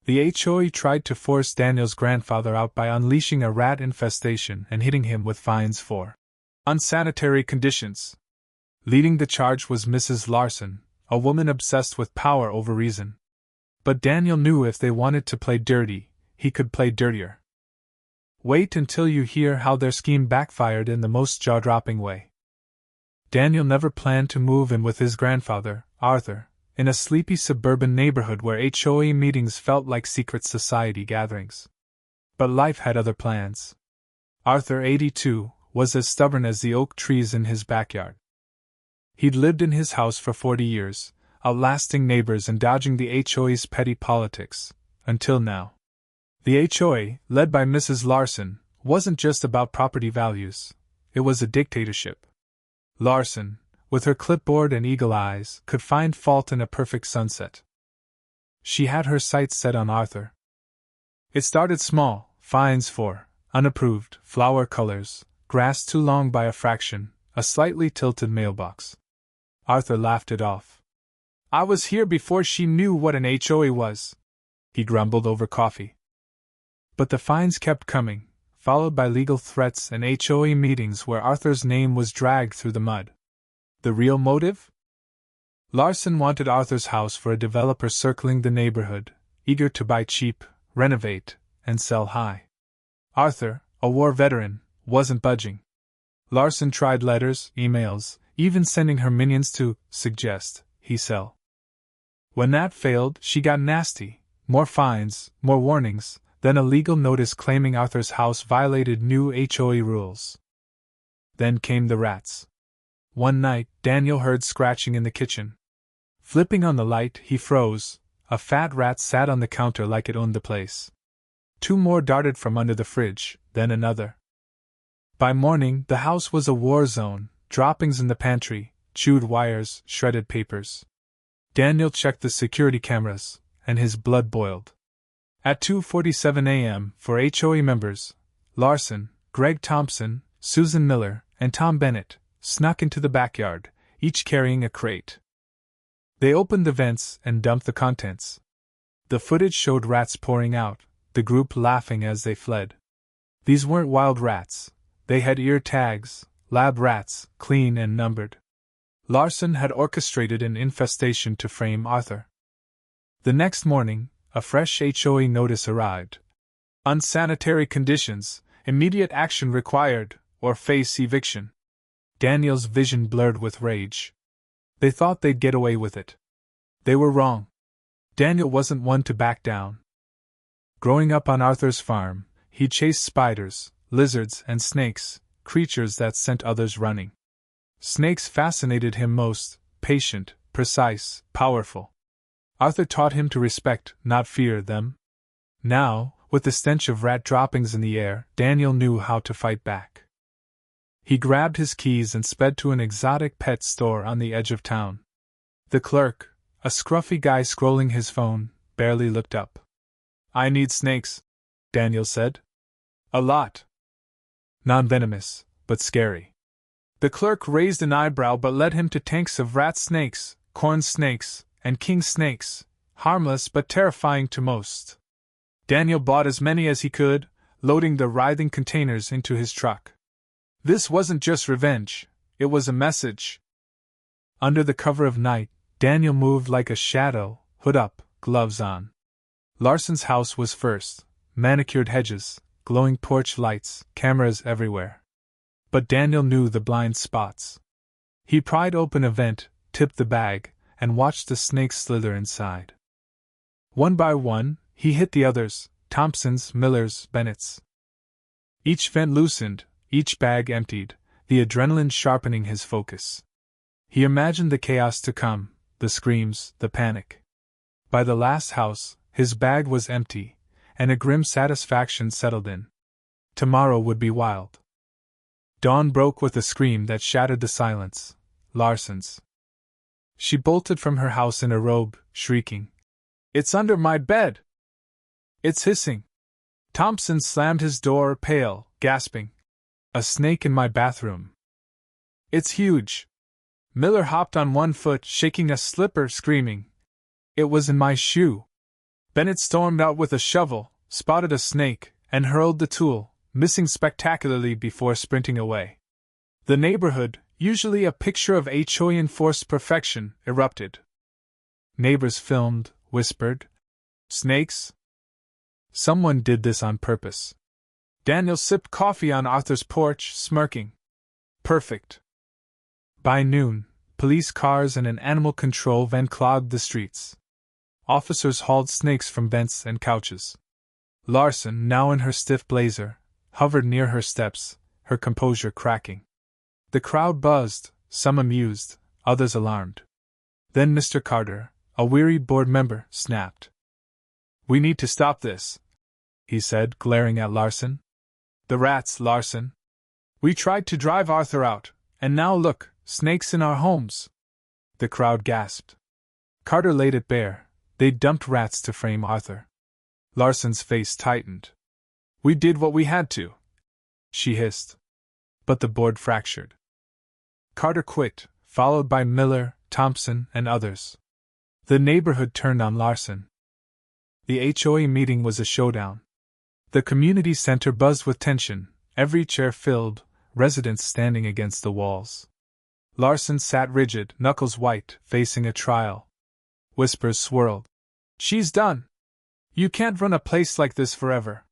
The HOA tried to force Daniel's grandfather out by unleashing a rat infestation and hitting him with fines for unsanitary conditions. Leading the charge was Mrs. Larson, a woman obsessed with power over reason. But Daniel knew if they wanted to play dirty, he could play dirtier. Wait until you hear how their scheme backfired in the most jaw-dropping way. Daniel never planned to move in with his grandfather, Arthur, in a sleepy suburban neighborhood where HOA meetings felt like secret society gatherings. But life had other plans. Arthur, 82, was as stubborn as the oak trees in his backyard. He'd lived in his house for 40 years, outlasting neighbors and dodging the HOA's petty politics, until now. The HOA, led by Mrs. Larson, wasn't just about property values, it was a dictatorship. Larson, with her clipboard and eagle eyes, could find fault in a perfect sunset. She had her sights set on Arthur. It started small: fines for unapproved flower colors, grass too long by a fraction, a slightly tilted mailbox. Arthur laughed it off. I was here before she knew what an HOA was, he grumbled over coffee. But the fines kept coming, followed by legal threats and HOA meetings where Arthur's name was dragged through the mud. The real motive? Larson wanted Arthur's house for a developer circling the neighborhood, eager to buy cheap, renovate, and sell high. Arthur, a war veteran, wasn't budging. Larson tried letters, emails, even sending her minions to suggest he sell. When that failed, she got nasty: more fines, more warnings, then a legal notice claiming Arthur's house violated new HOA rules. Then came the rats. One night, Daniel heard scratching in the kitchen. Flipping on the light, he froze. A fat rat sat on the counter like it owned the place. 2 more darted from under the fridge, then another. By morning, the house was a war zone: droppings in the pantry, chewed wires, shredded papers. Daniel checked the security cameras, and his blood boiled. At 2:47 a.m., 4 HOA members, Larson, Greg Thompson, Susan Miller, and Tom Bennett, snuck into the backyard, each carrying a crate. They opened the vents and dumped the contents. The footage showed rats pouring out, the group laughing as they fled. These weren't wild rats. They had ear tags, lab rats, clean and numbered. Larson had orchestrated an infestation to frame Arthur. The next morning, a fresh HOA notice arrived. Unsanitary conditions, immediate action required, or face eviction. Daniel's vision blurred with rage. They thought they'd get away with it. They were wrong. Daniel wasn't one to back down. Growing up on Arthur's farm, he chased spiders, lizards, and snakes, creatures that sent others running. Snakes fascinated him most: patient, precise, powerful. Arthur taught him to respect, not fear, them. Now, with the stench of rat droppings in the air, Daniel knew how to fight back. He grabbed his keys and sped to an exotic pet store on the edge of town. The clerk, a scruffy guy scrolling his phone, barely looked up. I need snakes, Daniel said. A lot. Non-venomous, but scary. The clerk raised an eyebrow but led him to tanks of rat snakes, corn snakes, and king snakes, harmless but terrifying to most. Daniel bought as many as he could, loading the writhing containers into his truck. This wasn't just revenge, it was a message. Under the cover of night, Daniel moved like a shadow, hood up, gloves on. Larson's house was first: manicured hedges, glowing porch lights, cameras everywhere. But Daniel knew the blind spots. He pried open a vent, tipped the bag, and watched the snakes slither inside. One by one, he hit the others: Thompson's, Miller's, Bennett's. Each vent loosened, each bag emptied, the adrenaline sharpening his focus. He imagined the chaos to come, the screams, the panic. By the last house, his bag was empty, and a grim satisfaction settled in. Tomorrow would be wild. Dawn broke with a scream that shattered the silence: Larson's. She bolted from her house in a robe, shrieking, "It's under my bed! It's hissing!" Thompson slammed his door, pale, gasping. "A snake in my bathroom. It's huge." Miller hopped on one foot, shaking a slipper, screaming, "It was in my shoe." Bennett stormed out with a shovel, spotted a snake, and hurled the tool, missing spectacularly before sprinting away. The neighborhood, usually a picture of HOA enforced perfection, erupted. Neighbors filmed, whispered, "Snakes? Someone did this on purpose." Daniel sipped coffee on Arthur's porch, smirking. Perfect. By noon, police cars and an animal control van clogged the streets. Officers hauled snakes from vents and couches. Larson, now in her stiff blazer, hovered near her steps, her composure cracking. The crowd buzzed, some amused, others alarmed. Then Mr. Carter, a weary board member, snapped. "We need to stop this," he said, glaring at Larson. "The rats, Larson. We tried to drive Arthur out, and now look, snakes in our homes." The crowd gasped. Carter laid it bare. They'd dumped rats to frame Arthur. Larson's face tightened. "We did what we had to," she hissed. But the board fractured. Carter quit, followed by Miller, Thompson, and others. The neighborhood turned on Larson. The HOA meeting was a showdown. The community center buzzed with tension, every chair filled, residents standing against the walls. Larson sat rigid, knuckles white, facing a trial. Whispers swirled. "She's done! You can't run a place like this forever."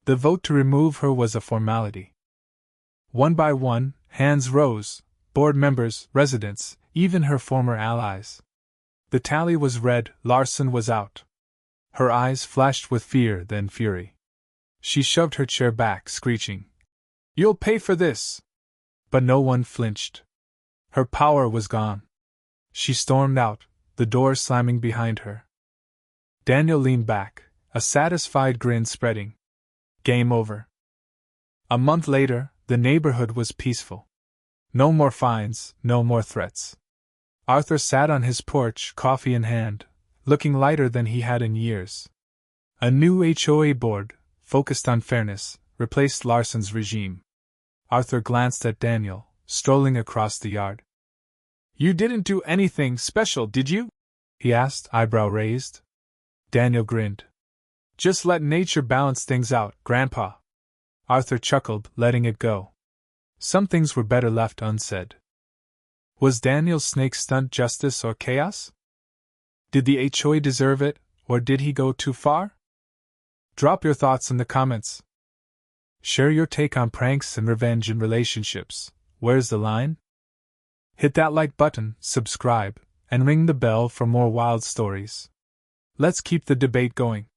The vote to remove her was a formality. One by one, hands rose, board members, residents, even her former allies. The tally was red, Larson was out. Her eyes flashed with fear, then fury. She shoved her chair back, screeching, "You'll pay for this!" But no one flinched. Her power was gone. She stormed out, the door slamming behind her. Daniel leaned back, a satisfied grin spreading. Game over. A month later, the neighborhood was peaceful. No more fines, no more threats. Arthur sat on his porch, coffee in hand, looking lighter than he had in years. A new HOA board, focused on fairness, replaced Larson's regime. Arthur glanced at Daniel, strolling across the yard. "You didn't do anything special, did you?" he asked, eyebrow raised. Daniel grinned. "Just let nature balance things out, Grandpa." Arthur chuckled, letting it go. Some things were better left unsaid. Was Daniel's snake stunt justice or chaos? Did the HOA deserve it, or did he go too far? Drop your thoughts in the comments. Share your take on pranks and revenge in relationships. Where's the line? Hit that like button, subscribe, and ring the bell for more wild stories. Let's keep the debate going.